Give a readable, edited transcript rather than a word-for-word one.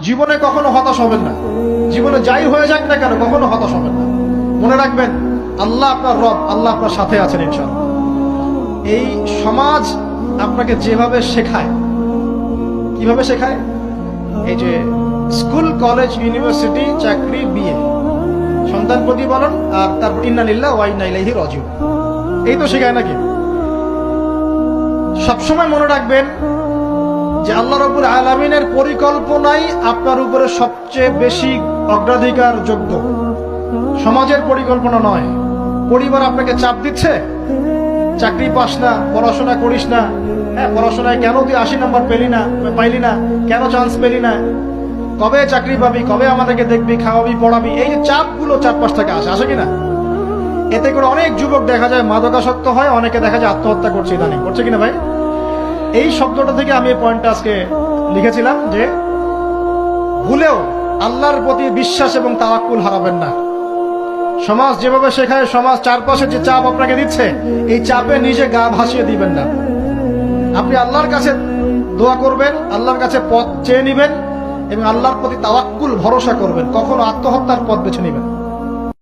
জীবনে কখনো হতাশ হবেন না। জীবনে যাই হয়ে যাক না কেন কখনো হতাশ হবেন না। মনে রাখবেন আল্লাহ আপনার রব, আল্লাহ আপনার সাথে আছেন ইনশাআল্লাহ। এই সমাজ আপনাকে যেভাবে শেখায়, কিভাবে শেখায়, এই যে স্কুল, কলেজ, ইউনিভার্সিটি, চাকরি, বিয়ে, সন্তান প্রতিপালন, আর তারপর ইন্না লিল্লাহি ওয়া ইন্না ইলাইহি রাজিউন, এই তো শেখায় নাকি? সবসময় মনে রাখবেন যে আল্লাহ রাব্বুল আলামিনের পরিকল্পনাই আপনার উপরে সবচেয়ে বেশি অগ্রাধিকার যোগ্য, সমাজের পরিকল্পনা নয়। পরিবার আপনাকে চাপ দিচ্ছে, চাকরি পাস না, পড়াশোনা করিস না, হ্যাঁ পড়াশোনায় কেন তুই 80 নম্বর পাইলি না, কেন চান্স পেলি না, কবে চাকরি পাবি, কবে আমাদেরকে দেখবি, খাওয়াবি, পড়াবি, এই যে চাপগুলো চারপাশ থেকে আসে কিনা, এতে করে অনেক যুবক দেখা যায় মাদকাসক্ত হয়, অনেকে দেখা যায় আত্মহত্যা করছে, ইদানিং করছে কিনা ভাই? এই শব্দটা থেকে আমি এই পয়েন্টটা আজকে লিখেছিলাম যে ভুলেও আল্লাহর প্রতি বিশ্বাস এবং তাওয়াক্কুল হারাবেন না। সমাজ যেভাবে শেখায়, সমাজ চারপাশে যে চাপ আপনাকে দিচ্ছে, এই চাপে নিজে গা ভাসিয়ে দিবেন না। আপনি আল্লাহর কাছে দোয়া করবেন, আল্লাহর কাছে পথ চেয়ে নিবেন এবং আল্লাহর প্রতি তাওয়াক্কুল ভরসা করবেন। কখনো আত্মহত্যার পথ বেছে নিবেন।